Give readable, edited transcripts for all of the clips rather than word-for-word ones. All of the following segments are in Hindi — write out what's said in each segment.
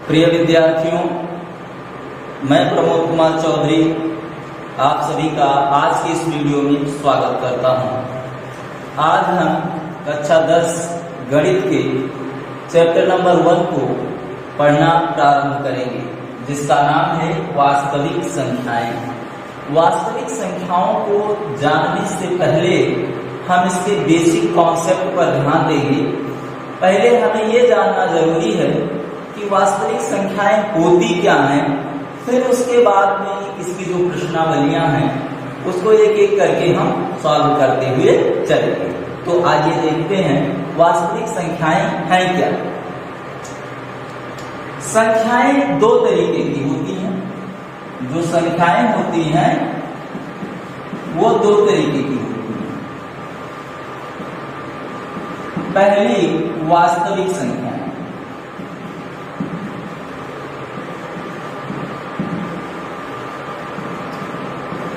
प्रिय विद्यार्थियों, मैं प्रमोद कुमार चौधरी आप सभी का आज की इस वीडियो में स्वागत करता हूं। आज हम कक्षा 10 गणित के चैप्टर नंबर 1 को पढ़ना प्रारंभ करेंगे, जिसका नाम है वास्तविक संख्याएं। वास्तविक संख्याओं को जानने से पहले हम इसके बेसिक कॉन्सेप्ट पर ध्यान देंगे। पहले हमें यह जानना जरूरी है कि वास्तविक संख्याएं होती क्या हैं, फिर उसके बाद में इसकी जो प्रश्नावलियां हैं उसको एक एक करके हम सॉल्व करते हुए चलेंगे। तो आइए देखते हैं वास्तविक संख्याएं हैं क्या। संख्याएं दो तरीके की होती हैं। जो संख्याएं होती हैं वो दो तरीके की होती हैं। पहली वास्तविक संख्या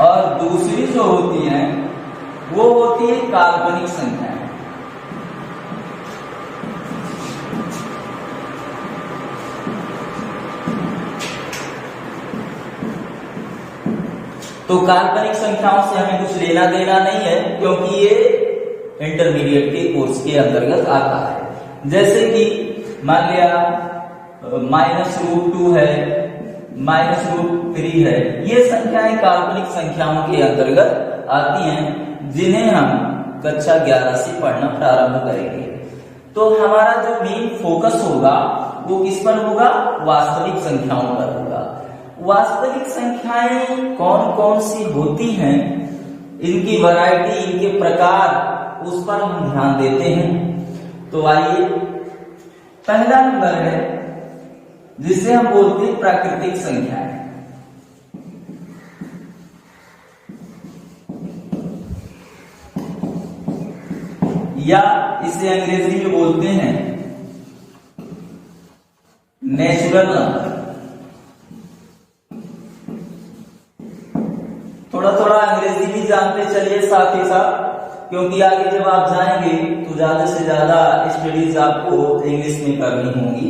और दूसरी जो होती है वो होती है काल्पनिक संख्याएं। तो काल्पनिक संख्याओं से हमें कुछ लेना देना नहीं है, क्योंकि ये इंटरमीडिएट के कोर्स के अंतर्गत आता है। जैसे कि मान लिया -√2 है, -√3 है, ये संख्याएं काल्पनिक संख्याओं के अंतर्गत आती हैं, जिन्हें हम कक्षा 11 से पढ़ना प्रारंभ करेंगे। तो हमारा जो मेन फोकस होगा वो किस पर होगा? वास्तविक संख्याओं पर होगा। वास्तविक संख्याएं कौन कौन सी होती हैं, इनकी वैरायटी, इनके प्रकार, उस पर हम ध्यान देते हैं। तो आइए, पहला नंबर है जिसे हम बोलते हैं प्राकृतिक संख्याएं, या इसे अंग्रेजी में बोलते हैं नेचुरल नंबर। थोड़ा थोड़ा अंग्रेजी भी जानते चलिए साथ ही साथ, क्योंकि आगे जब आप जाएंगे तो ज्यादा से ज्यादा स्टडीज आपको इंग्लिश में करनी होंगी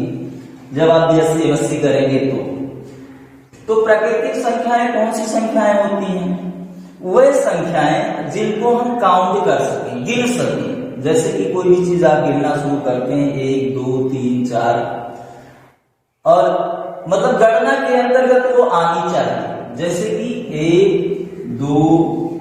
जब आप BSc MSc करेंगे। तो प्राकृतिक संख्याएं कौन सी संख्याएं होती हैं? वह संख्याएं जिनको हम काउंट कर सकें, गिन सकें। जैसे कि कोई भी चीज आप गिनना शुरू करते हैं, 1 2 3 4, और मतलब गणना के अंतर्गत वो आनी चाहिए। जैसे कि 1 2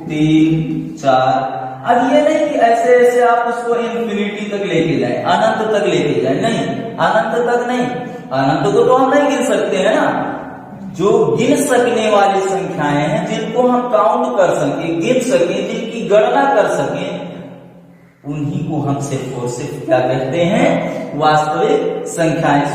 3 4। अब ये नहीं कि ऐसे ऐसे आप उसको इंफिनिटी तक लेके जाएं, अनंत तक लेके जाएं, नहीं, अनंत तक नहीं। अनंत को तो हम नहीं गिन सकते हैं ना। जो गिन सकने वाली संख्याएं हैं, जिनको हम काउंट कर सकें, गिन सकें, जिनकी गणना कर सकें, उन्हीं को हम सिर्फ और सिर्फ क्या कहते हैं? वास्तविक संख्याएं,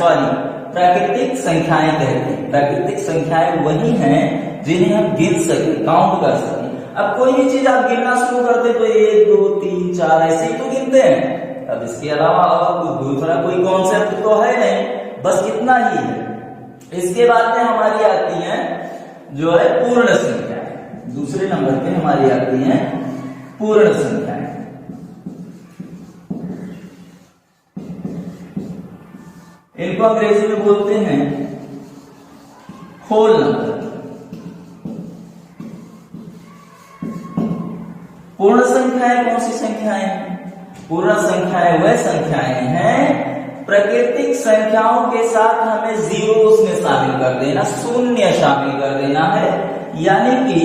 प्राकृतिक संख्याएं कहते हैं। प्राकृतिक संख्याएं वही हैं जिन्हें हम गिन सकें, काउंट कर सकें। अब कोई भी चीज आप गिनना शुरू करते तो 1 2 3 4 ऐसे ही तो गिनते हैं। अब इसके अलावा और दूसरा कोई कॉन्सेप्ट तो है नहीं, बस इतना ही है। इसके बाद में हमारी आती हैं जो है पूर्ण संख्याएं। दूसरे नंबर पे हमारी आती हैं पूर्ण संख्याएं। इनको अंग्रेजी में बोलते हैं होल नंबर। पूर्ण संख्याएं कौन सी संख्याएं हैं? पूर्ण संख्याएं वह संख्याएं हैं, प्राकृतिक संख्याओं के साथ हमें जीरो उसमें शामिल कर देना, शून्य शामिल कर देना है। यानी कि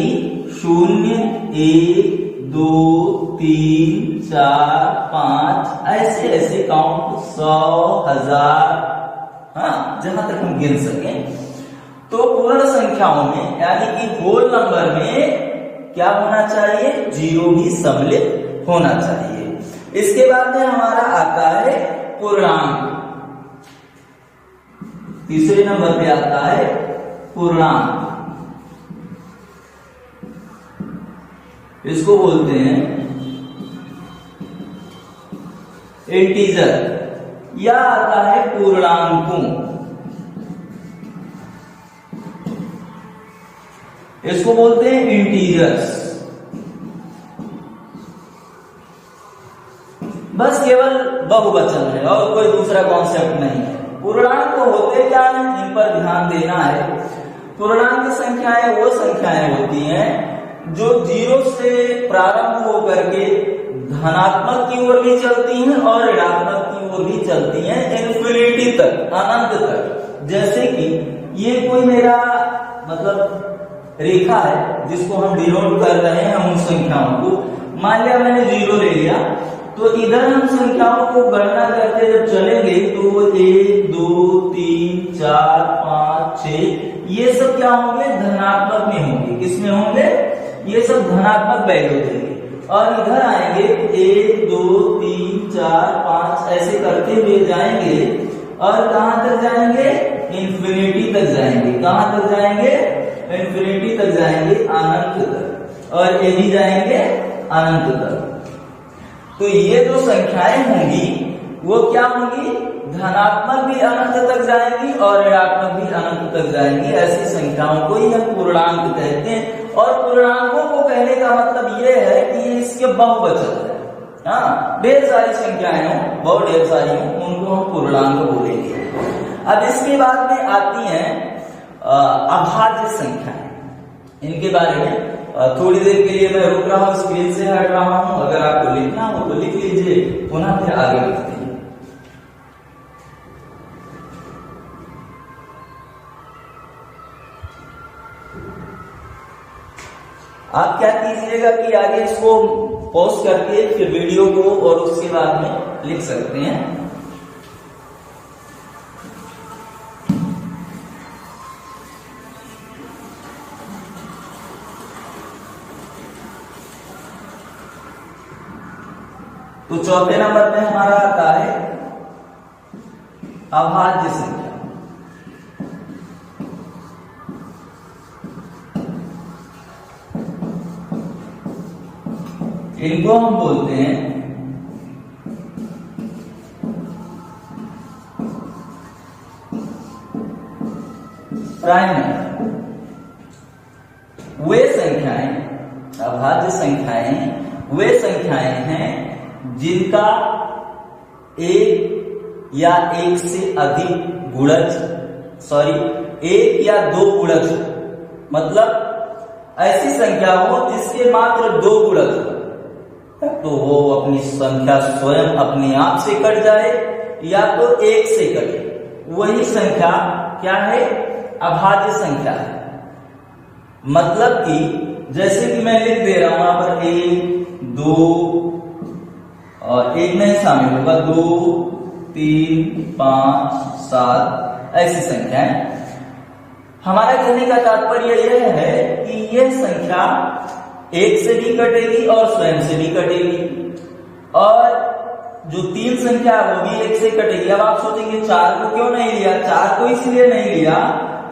0 1 2 3 4 5 ऐसे ऐसे काउंट 100 1000, हाँ, जहां तक हम गिन सकें। तो पूर्ण संख्याओं में यानी कि होल नंबर में क्या होना चाहिए? जीरो भी सम्मिलित होना चाहिए। इसके बाद में हमारा आता है पूर्णांक। तीसरे नंबर पे आता है पूर्णांक। इसको बोलते हैं इंटीजर, या आता है पूर्णांकों। इसको बोलते हैं इंटीजर्स। बस केवल बहुवचन है और कोई दूसरा कॉन्सेप्ट नहीं है। पूर्णांक तो होते क्या है, इन पर ध्यान देना है। पूर्णांक संख्याएं वो संख्याएं होती हैं जो 0 से प्रारंभ होकर के धनात्मक की ओर भी चलती हैं और ऋणात्मक की ओर भी चलती हैं, इन्फिनिटी तक, अनंत तक। जैसे कि ये कोई मेरा मतलब रेखा है जिसको हम डिनोट कर रहे हैं उन संख्याओं को। मान लिया मैंने 0 ले लिया, तो इधर हम संख्याओं को गणना करते जब चलेंगे तो 1 2 3 4 5 6 ये सब क्या होंगे, धनात्मक में होंगे। किसमें होंगे, ये सब धनात्मक वैल्यू देंगे। और इधर आएंगे 1 2 3 4 5 ऐसे करते हुए जाएंगे और कहां तक जाएंगे, इंफिनिटी तक जाएंगे। कहां तक जाएंगे, इंफिनिटी तक जाएंगे, अनंत तक। और ये भी जाएंगे अनंत तक। तो ये जो संख्याएं होंगी वो क्या होंगी, धनात्मक भी अनंत तक जाएंगी और ऋणात्मक भी अनंत तक जाएंगी। ऐसी संख्याओं को ही हम पूर्णांक कहते हैं। और पूर्णांकों को कहने का मतलब ये है कि ये इसके बहुवचन है। हाँ, ढेर सारी संख्याएं हो, बहुत ढेर सारी हो, उनको हम पूर्णांक बोलेंगे। अब इसके बाद में आती हैं अभाज्य संख्याएं। इनके बारे में थोड़ी देर के लिए मैं रुक रहा हूं, स्क्रीन से हट रहा हूं। अगर आपको लिखना हो तो लिख लीजिए, पुनः फिर आगे बढ़ते हैं। आप क्या कीजिएगा कि आगे इसको पॉज करके फिर वीडियो को और उसके बाद में लिख सकते हैं। तो चौथे नंबर पे हमारा आता है अभाज्य संख्या। इनको हम बोलते हैं प्राइम नंबर। वे संख्याएं, अभाज्य संख्याएं वे संख्याएं हैं जिनका एक या एक से अधिक गुणज, एक या दो गुणज, मतलब ऐसी संख्या हो जिसके मात्र 2 गुणज हो, तो वो अपनी संख्या स्वयं अपने आप से कट जाए या तो 1 से कटे, वही संख्या क्या है, अभाज्य संख्या है। मतलब कि जैसे कि मैं लिख दे रहा हूं यहां पर 1 2 और 1 नहीं शामिल होगा, 2 3 5 7 ऐसी संख्याएं। हमारा कहने का तात्पर्य यह है कि यह संख्या 1 से भी कटेगी और स्वयं से भी कटेगी। और जो 3 संख्या वो भी 1 से कटेगी। अब आप सोचेंगे 4 को क्यों नहीं लिया, 4 को इसलिए नहीं लिया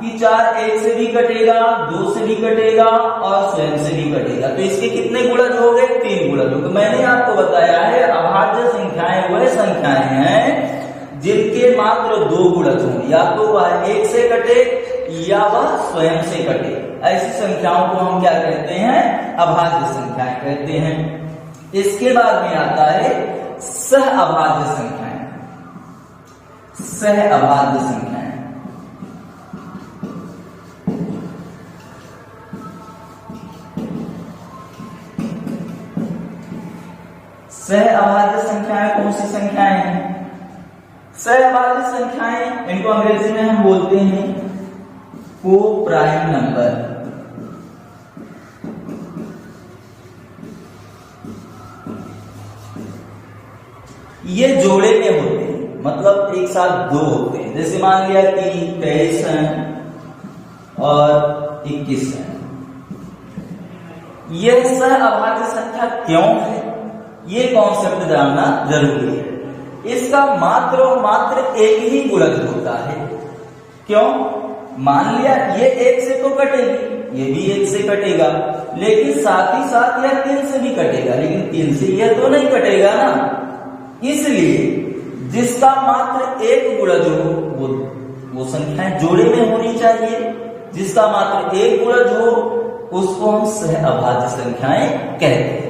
कि 4 1 से भी कटेगा, 2 से भी कटेगा और स्वयं से भी कटेगा। तो इसके कितने गुणज हो गए, 3 गुणज हो गए। मैंने आपको बताया है अभाज्य संख्याएं वह संख्याएं हैं जिनके मात्र 2 गुणज हों, या तो वह 1 से कटे या वह स्वयं से कटे। ऐसी संख्याओं को हम क्या कहते हैं, अभाज्य संख्याएं कहते हैं। इसके बाद में आता है सह अभाज्य संख्याएं। सह अभाज्य संख्याएं सह अभाज्य संख्याएं कौन सी संख्याएं हैं? सह अभाज्य संख्याएं, इनको अंग्रेजी में हम बोलते हैं को प्राइम नंबर। ये जोड़े में होते हैं, मतलब एक साथ 2 होते हैं। जैसे मान लिया कि 23 है और 21 है। यह सह अभाज्य संख्या क्यों है, ये कॉन्सेप्ट जानना जरूरी है। इसका मात्र और मात्र एक ही गुणज होता है। क्यों? मान लिया ये 1 से तो कटेगी, ये भी 1 से कटेगा, लेकिन साथ ही साथ यह 3 से भी कटेगा, लेकिन 3 से यह तो नहीं कटेगा ना। इसलिए जिसका मात्र एक गुणज हो वो संख्याएं जोड़े में होनी चाहिए। जिसका मात्र एक गुणज हो उसको हम सह अभाज्य संख्याएं कहते हैं।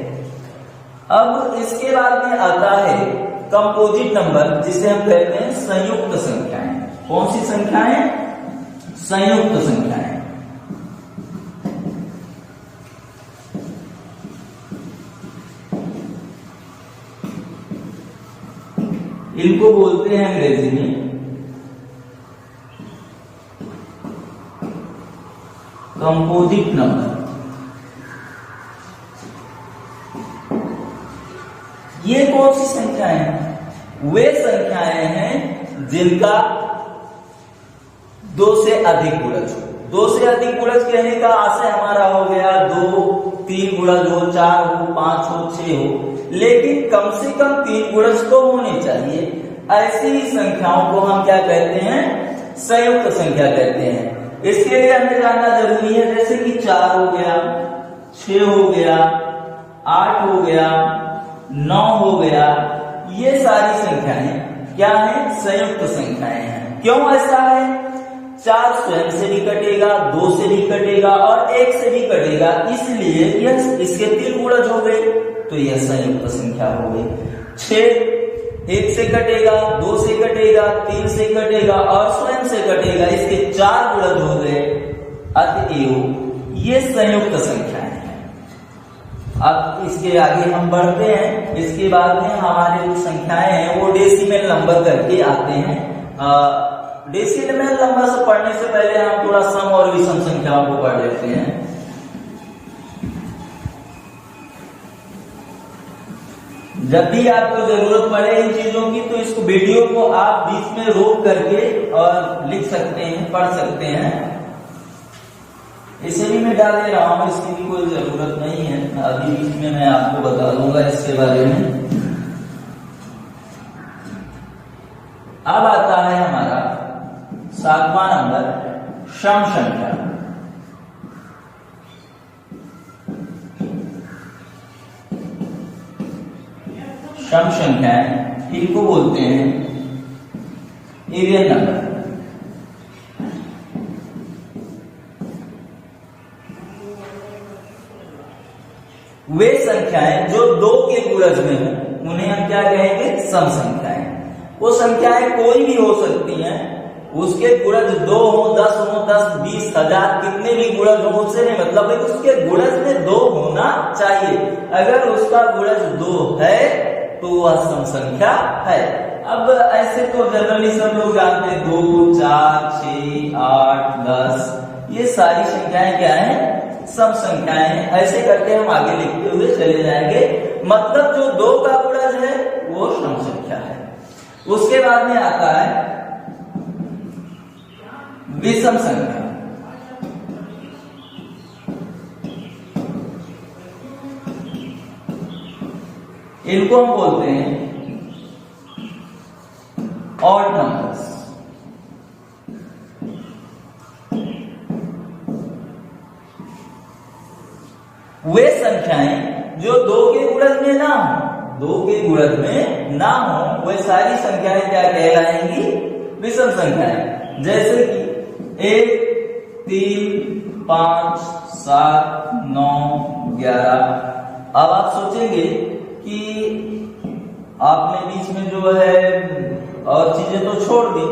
अब इसके बाद में आता है कंपोजिट नंबर, जिसे हम कहते हैं संयुक्त संख्याएं। कौन सी संख्याएं? संयुक्त संख्याएं। इनको बोलते हैं अंग्रेजी में कंपोजिट नंबर। ये कौन सी संख्याएं हैं? वे संख्याएं हैं जिनका 2 से अधिक गुणज हो। 2 से अधिक गुणज कहने का आशय हमारा हो गया 2, 3 गुणज हो, 4 हो, 5 हो, 6 हो, लेकिन कम से कम 3 गुणज तो होने चाहिए। ऐसी ही संख्याओं को हम क्या कहते हैं? संयुक्त संख्या कहते हैं। इसके लिए हमें जानना जरूरी है, जैसे कि 4 हो गया, 6 हो गया, 8 हो गया, 9 हो गया, ये सारी संख्याएं क्या है? संयुक्त संख्याएं हैं। क्यों ऐसा है? 4 स्वयं से भी कटेगा, 2 से भी कटेगा और 1 से भी कटेगा, इसलिए यह इसके 3 गुणज हो गए, तो यह संयुक्त संख्या हो गई। 6 1 से कटेगा, 2 से कटेगा, 3 से कटेगा और स्वयं से कटेगा, इसके 4 गुणज हो गए, अतएव ये संयुक्त संख्याएं हैं। अब इसके आगे हम बढ़ते हैं। इसके बाद में हमारे जो संख्याएं हैं वो डेसिमल नंबर करके आते हैं। डेसिमल नंबर से पढ़ने से पहले हम थोड़ा सम और विषम संख्याओं को पढ़ लेते हैं। जब भी आपको जरूरत पड़े इन चीजों की तो इस वीडियो को आप बीच में रोक करके और लिख सकते हैं, पढ़ सकते हैं। इसे भी मैं डाल दे रहा हूं, इसकी भी कोई जरूरत नहीं है। अभी बीच में मैं आपको बता दूंगा इसके बारे में। अब आता है हमारा 7वां नंबर, सम संख्या। सम संख्याएं इनको बोलते हैं इवन नंबर। वे संख्याएं जो 2 के गुणज में हो उन्हें हम क्या कहेंगे? सम संख्याएं। वो संख्याएं कोई भी हो सकती हैं, उसके गुणज 2 हो, 10 हो, 10, 20, 1000 कितने भी गुणज हो उससे नहीं मतलब है, उसके गुणज में 2 होना चाहिए। अगर उसका गुणज 2 है तो वह सम संख्या है। अब ऐसे तो जनरली सब लोग जानते हैं 2, 4, 6, 8, 10 ये सारी संख्याएं क्या हैं? सम संख्याएं हैं। ऐसे करके हम आगे लिखते हुए चले जाएंगे। मतलब जो 2 का गुणज है वो सम संख्या है। उसके बाद में आता है विषम संख्या। इनको हम बोलते हैं ऑड नंबर्स। वे संख्याएं जो 2 के गुणज में ना हो, 2 के गुणज में ना हो, वे सारी संख्याएं क्या कहलाएंगी? विषम संख्याएं। जैसे कि 1, 3, 5, 7, 9, 11। अब आप सोचेंगे कि आपने बीच में जो है और चीजें तो छोड़ दी,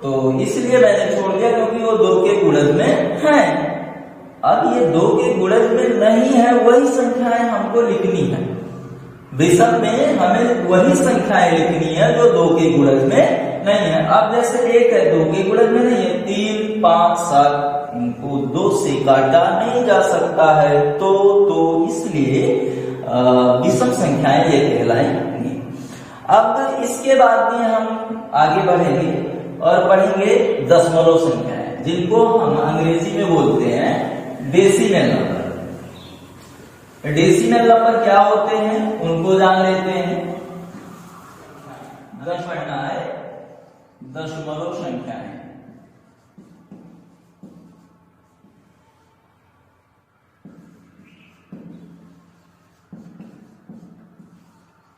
तो इसलिए मैंने छोड़ दिया क्योंकि वो 2 के गुणज में है। अब ये 2 के गुणज में नहीं है, वही संख्याएं हमको लिखनी है। विषम में हमें वही संख्याएं लिखनी है जो 2 के गुणज में नहीं है। अब जैसे 1 है, 2 के गुणज में नहीं है, 3, 5, 7 इनको 2 से काटा नहीं जा सकता है, तो इसलिए विषम संख्याएं ये कहलाएंगी। अब इसके बाद में हम आगे बढ़ेंगे और पढ़ेंगे दशमलव संख्याएं, जिनको हम अंग्रेजी में बोलते हैं डेसिमल नंबर। डेसिमल नंबर क्या होते हैं उनको जान लेते हैं। पढ़ना है दशमलव संख्याएं।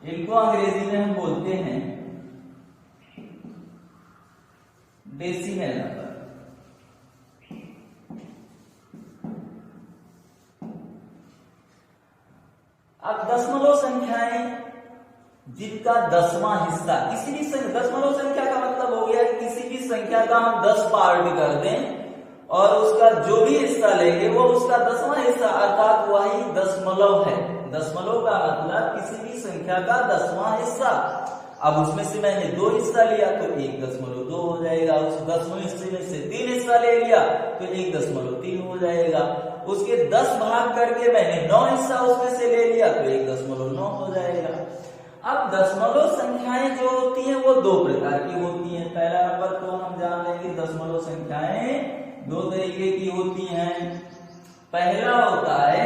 इनको अंग्रेजी में हम बोलते हैं डेसिमल नंबर। अब दशमलव संख्याएं जिनका 10वां हिस्सा किसी भी दशमलव संख्या का मतलब हो गया किसी भी संख्या का हम 10 पार्ट कर दें और उसका जो भी हिस्सा लेंगे वो उसका 10वां हिस्सा अर्थात वही दशमलव है। दशमलव का मतलब किसी भी संख्या का 10वां हिस्सा। अब उसमें से मैंने 2 हिस्सा लिया तो 1.2 हो जाएगा। उस 10वें हिस्से में से 3 हिस्सा ले लिया तो 1.3 हो जाएगा। उसके 10 भाग करके मैंने 9 हिस्सा उसमें से ले लिया तो 1.9 हो जाएगा। अब दशमलव संख्याएं जो होती हैं वो 2 प्रकार की होती हैं। पहला नंबर तो हम जान लेंगे दशमलव संख्याएं 2 तरीके की होती हैं। पहला होता है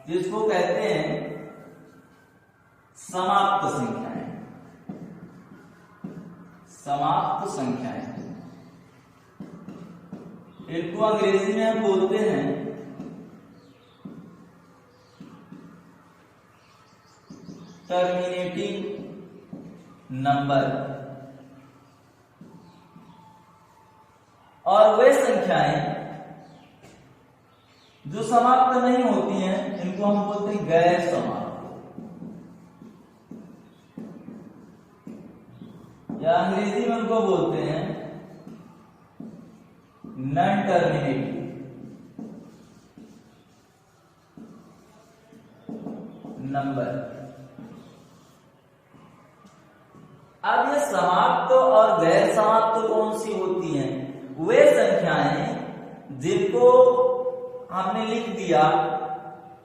जिसको कहते हैं समाप्त संख्याएं। समाप्त संख्याएं इनको अंग्रेजी में हम बोलते हैं टर्मिनेटिंग नंबर। और वे संख्याएं जो समाप्त नहीं होती हैं इनको हम बोलते हैं गैर समाप्त या अंग्रेजी में उनको बोलते हैं नॉन टर्मिनेटिंग नंबर। अब ये समाप्त और गैर समाप्त कौन सी होती हैं? वे संख्याएं जिनको हमने लिख दिया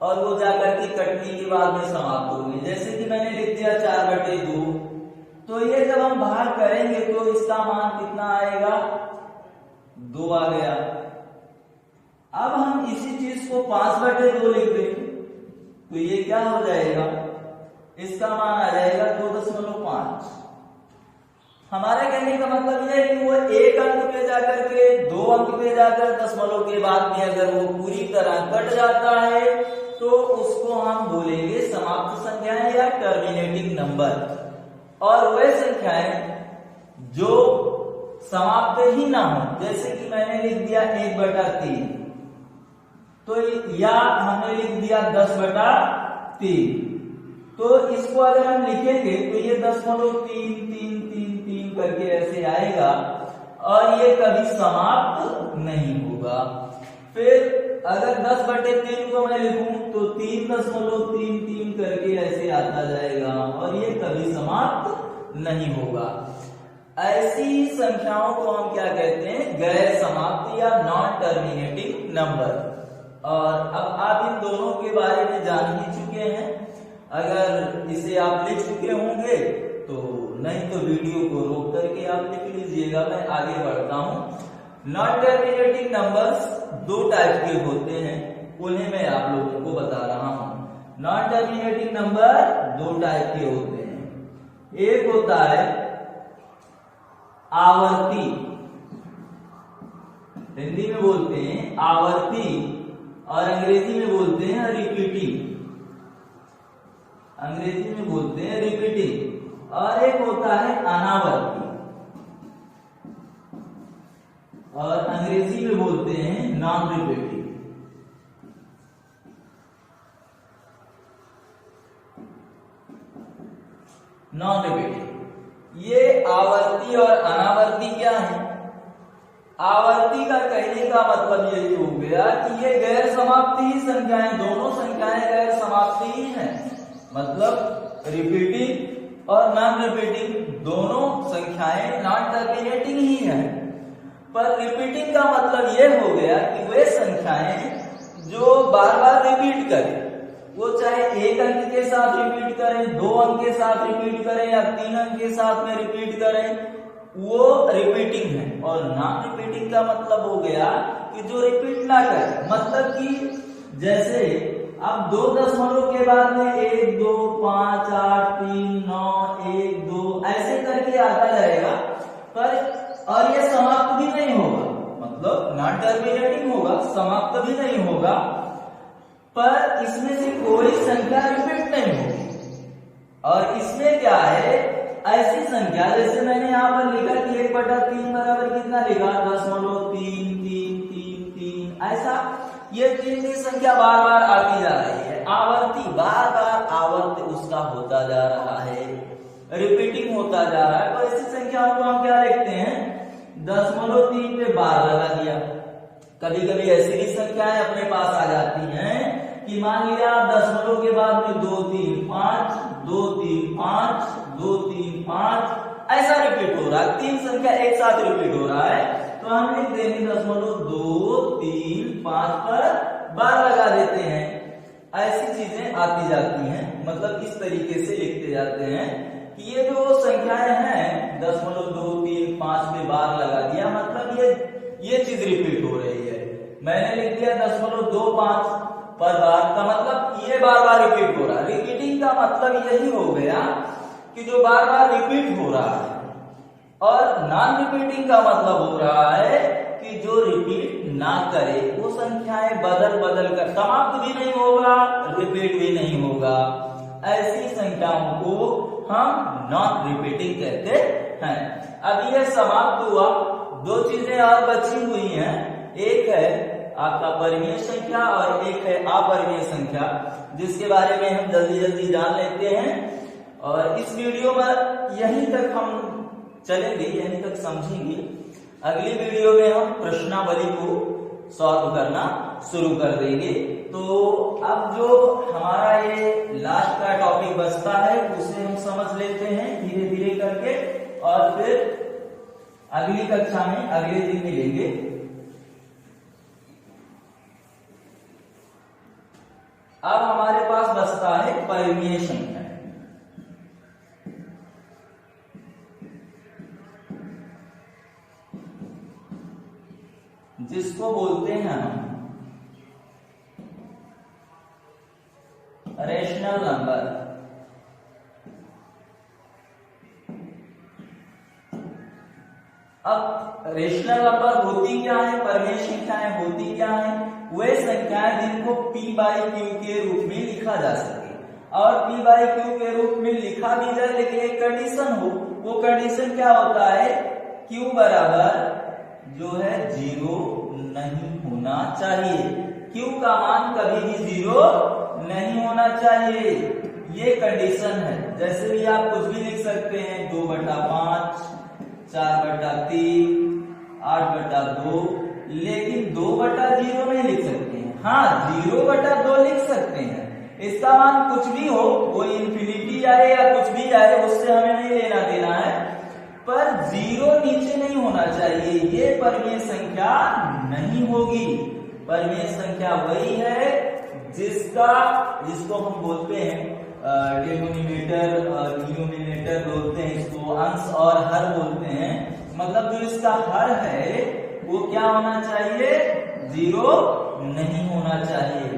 और वो जाकर के कटने के बाद में समाप्त हो गई। जैसे कि मैंने लिख दिया 4/2, तो ये जब हम भाग करेंगे तो इसका मान कितना आएगा? 2 आ गया। अब हम इसी चीज को 5/2 लिख देंगे तो ये क्या हो जाएगा? इसका मान आ जाएगा 2.5। हमारे कहने का मतलब यह है कि वो 1 अंक पे जाकर के 2 अंक पे जाकर दशमलव के बाद में अगर वो पूरी तरह कट जाता है तो उसको हम बोलेंगे समाप्त संख्याएं या टर्मिनेटिंग नंबर। और वे संख्याएं जो समाप्त ही ना हो, जैसे कि मैंने लिख दिया 1/3 तो या हमने लिख दिया 10/3, तो इसको अगर हम लिखेंगे तो ये 0.33333 करके ऐसे आएगा और ये कभी समाप्त नहीं होगा। फिर अगर 10/3 को मैं लिखूं तो 3.33 करके ऐसे आता जाएगा और ये कभी समाप्त नहीं होगा। ऐसी संख्याओं को हम क्या कहते हैं? गैर समाप्त या नॉन टर्मिनेटिंग नंबर। और अब आप इन दोनों के बारे में जान ही चुके हैं। अगर इसे आप लिख चुके होंगे तो नहीं तो वीडियो को रोक करके आप लिख लीजिएगा। मैं आगे बढ़ता हूं। नॉन टर्मिनेटिंग नंबर्स 2 टाइप के होते हैं, उन्हें मैं आप लोगों को बता रहा हूं। नॉन टर्मिनेटिंग नंबर 2 टाइप के होते हैं। एक होता है आवर्ती, हिंदी में बोलते हैं आवर्ती और अंग्रेजी में बोलते हैं रिपीटिंग। अंग्रेजी में बोलते हैं रिपीटिंग। और एक होता है अनावर्ती और अंग्रेजी में बोलते हैं नॉन रिपीटिंग। नॉन रिपीटिंग ये आवर्ती और अनावर्ती क्या है? आवर्ती का कहने का मतलब यही हो गया कि ये गैर समाप्ति ही संख्याएं, दोनों संख्याएं गैर समाप्ति ही हैं। मतलब रिपीटिंग और नॉन रिपीटिंग दोनों संख्याएं नॉन टर्मिनेटिंग ही हैं। पर रिपीटिंग का मतलब यह हो गया कि वे संख्याएं जो बार बार रिपीट करें, वो चाहे 1 अंक के साथ रिपीट करें, 2 अंक के साथ रिपीट करें या 3 अंक के साथ में रिपीट करें, वो रिपीटिंग है। और नॉन रिपीटिंग का मतलब हो गया कि जो रिपीट ना करे। मतलब कि जैसे अब 2 दशमलव के बाद में 1 2 5 8 3 9 1 2 ऐसे करके आता जाएगा, पर और ये समाप्त भी नहीं होगा। मतलब नॉन टर्मिनेटिंग होगा, समाप्त भी नहीं होगा, पर इसमें से कोई संख्या रिपीट नहीं होगी। और इसमें क्या है? ऐसी संख्या जैसे मैंने यहां पर लिखा कि 1/3 बराबर कितना लिखा? 0.33333 ऐसा ये 3 की संख्या बार बार आती जा रही है। आवर्ती बार बार आवर्त उसका होता जा रहा है। रिपीटिंग होता जा रहा है, तो ऐसी संख्याओं को हम क्या लिखते हैं, 0.3 पे बार लगा दिया। कभी कभी ऐसी भी संख्याएं अपने पास आ जाती हैं कि मान लिया आप दशमलव के बाद में 2 3 5 2 3 5 2 3 5 ऐसा रिपीट हो रहा है, 3 संख्या एक साथ रिपीट हो रहा है, तो हम लिख देंगे 0.235 पर बार लगा देते हैं। ऐसी चीजें आती जाती हैं, मतलब इस तरीके से लिखते जाते हैं कि ये जो संख्याएं हैं 0.235 पे बार लगा दिया, मतलब ये चीज रिपीट हो रही है। मैंने लिख दिया 0.25 पर बार का मतलब ये बार बार रिपीट हो रहा है। रिपीटिंग का मतलब यही हो गया कि जो बार बार रिपीट हो रहा है, और नॉन रिपीटिंग का मतलब हो रहा है कि जो रिपीट ना करे, वो संख्याएं बदल बदल कर समाप्त भी नहीं होगा, रिपीट भी नहीं होगा, ऐसी संख्याओं को हम नॉन रिपीटिंग कहते हैं। अब यह समाप्त हुआ, दो चीजें और बची हुई हैं, एक है आपका परिमेय संख्या और एक है अपरिमेय संख्या, जिसके बारे में हम जल्दी जल्दी जान लेते हैं। और इस वीडियो में यहीं तक हम चलेंगे, यहीं तक समझेंगे। अगली वीडियो में हम प्रश्नावली को सॉल्व करना शुरू कर देंगे। तो अब जो हमारा ये लास्ट का टॉपिक बचता है उसे हम समझ लेते हैं धीरे धीरे करके, और फिर अगली कक्षा में अगले दिन मिलेंगे। अब हमारे पास बचता है परिमेय संख्या, जिसको बोलते हैं हम रेशनल नंबर। अब रेशनल नंबर होती क्या है, परिमेय संख्याएं होती क्या है, वे संख्याएं जिनको P बाई Q के रूप में लिखा जा सके, और P बाई Q के रूप में लिखा भी जाए लेकिन एक कंडीशन हो। वो कंडीशन क्या होता है, Q बराबर जो है 0 नहीं होना चाहिए, Q का मान कभी भी 0 नहीं होना चाहिए, ये कंडीशन है। जैसे भी आप कुछ भी लिख सकते हैं, 2/5 4/3 8/2, लेकिन 2/0 नहीं लिख सकते हैं। हाँ, 0/2 लिख सकते हैं, इसका मान कुछ भी हो, वो इंफिनिटी आए या कुछ भी आए, उससे हमें नहीं लेना देना है, पर 0 नीचे नहीं होना चाहिए, ये परिमेय संख्या नहीं होगी। परिमेय संख्या वही है जिसको हम बोलते हैं डिनोमिनेटर और न्यूमरेटर बोलते हैं, इसको अंश और हर बोलते हैं। मतलब जो इसका हर है वो क्या होना चाहिए, 0 नहीं होना चाहिए।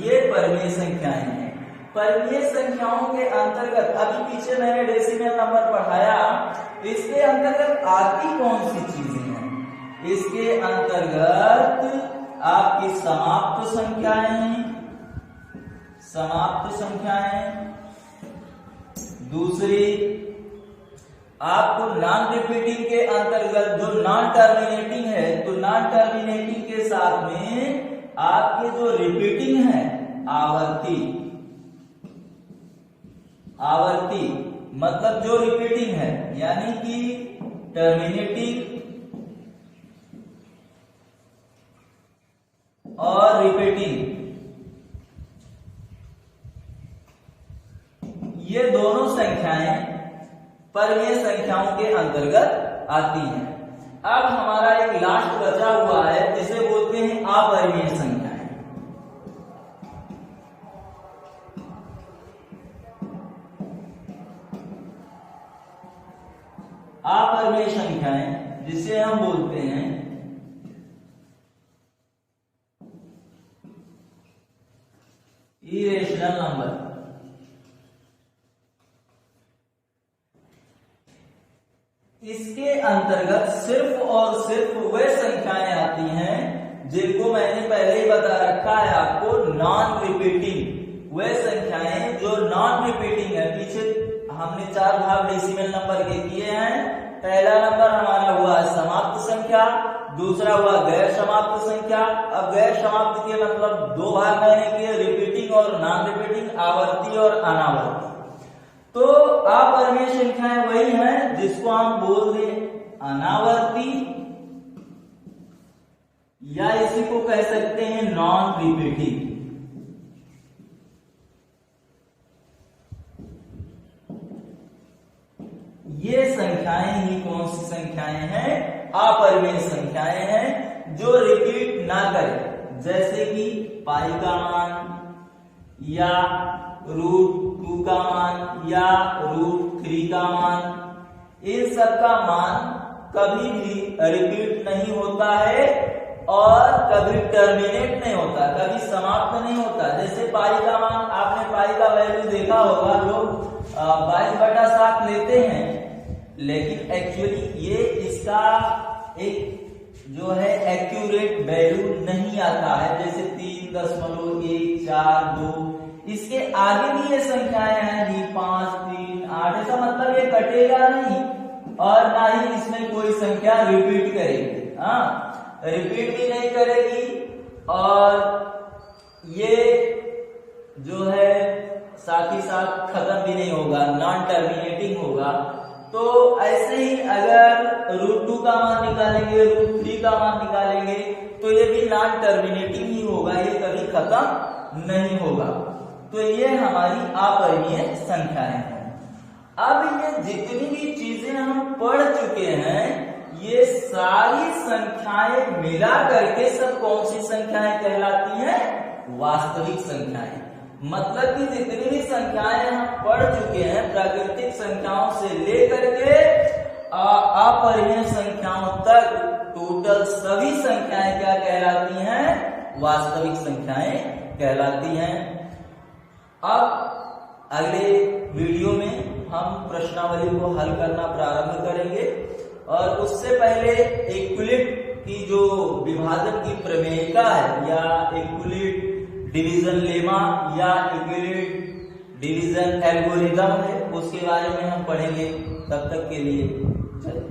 ये परिमेय संख्याएं हैं। परिमेय संख्याओं के अंतर्गत अभी पीछे मैंने डेसिमल नंबर पढ़ाया, इसके अंतर्गत आती कौन सी चीजें हैं, इसके अंतर्गत आपकी समाप्त संख्याएं, दूसरी आपको नॉन रिपीटिंग के अंतर्गत जो नॉन टर्मिनेटिंग है, तो नॉन टर्मिनेटिंग के साथ में आपके जो रिपीटिंग है आवर्ती मतलब जो रिपीटिंग है, यानी कि टर्मिनेटिंग और रिपीटिंग, ये दोनों संख्याएं परिमेय संख्याओं के अंतर्गत आती हैं। अब हमारा एक लास्ट बचा हुआ है जिसे बोलते हैं अपरिमेय संख्याएं। अपरिमेय संख्याएं जिसे हम बोलते हैं इरेशनल नंबर। इसके अंतर्गत सिर्फ और सिर्फ वे संख्याएं आती हैं जिनको मैंने पहले ही बता रखा है आपको, नॉन रिपीटिंग। वे संख्याएं जो नॉन रिपीटिंग है, पीछे हमने 4 भाग डेसिमल नंबर के किए हैं। पहला नंबर हमारा हुआ समाप्त संख्या, दूसरा हुआ गैर समाप्त संख्या। अब गैर समाप्त के मतलब 2 भाग मैंने किए, रिपीटिंग और नॉन रिपीटिंग, आवर्ती और अनावर्ती। तो अपरिमेय संख्याएं वही हैं जिसको हम बोल दें अनावर्ती, या इसी को कह सकते हैं नॉन रिपीटिंग। ये संख्याएं ही कौन सी संख्याएं हैं? अपरिमेय संख्याएं हैं जो रिपीट ना करें, जैसे कि पाई का मान या √2 का मान या √3 का मान, इन सब का मान कभी भी रिपीट नहीं होता है और कभी टर्मिनेट नहीं होता, कभी समाप्त नहीं होता। जैसे पाई का मान, आपने पाई का वैल्यू देखा होगा, लोग 22/7 लेते हैं, लेकिन एक्चुअली ये इसका एक जो है एक्यूरेट वैल्यू नहीं आता है। जैसे 3.142, इसके आगे भी ये संख्याएं हैं जी 5, 3, 8, ऐसा मतलब ये कटेगा नहीं और ना ही इसमें कोई संख्या रिपीट करेगी। हाँ, रिपीट भी नहीं करेगी और ये जो है साथ ही साथ खत्म भी नहीं होगा, नॉन टर्मिनेटिंग होगा। तो ऐसे ही अगर √2 का मान निकालेंगे, √3 का मान निकालेंगे, तो ये भी नॉन टर्मिनेटिंग ही होगा, ये कभी खत्म नहीं होगा। तो ये हमारी अपरिमेय संख्याएं हैं। अब ये जितनी भी चीजें हम पढ़ चुके हैं, ये सारी संख्याएं मिला करके सब कौन सी संख्याएं कहलाती हैं? वास्तविक संख्याएं। मतलब कि जितनी भी संख्याएं हम पढ़ चुके हैं, प्राकृतिक संख्याओं से लेकर के अपरिमेय संख्याओं तक, टोटल सभी संख्याएं क्या कहलाती हैं? वास्तविक संख्याएं कहलाती हैं। अब अगले वीडियो में हम प्रश्नावली को हल करना प्रारंभ करेंगे और उससे पहले इक्विलिट की जो विभाजन की प्रमेयिका है या इक्विलिट डिवीजन लेमा या इक्विलिट डिवीजन एल्गोरिथम है, उसके बारे में हम पढ़ेंगे। तब तक के लिए चलिए।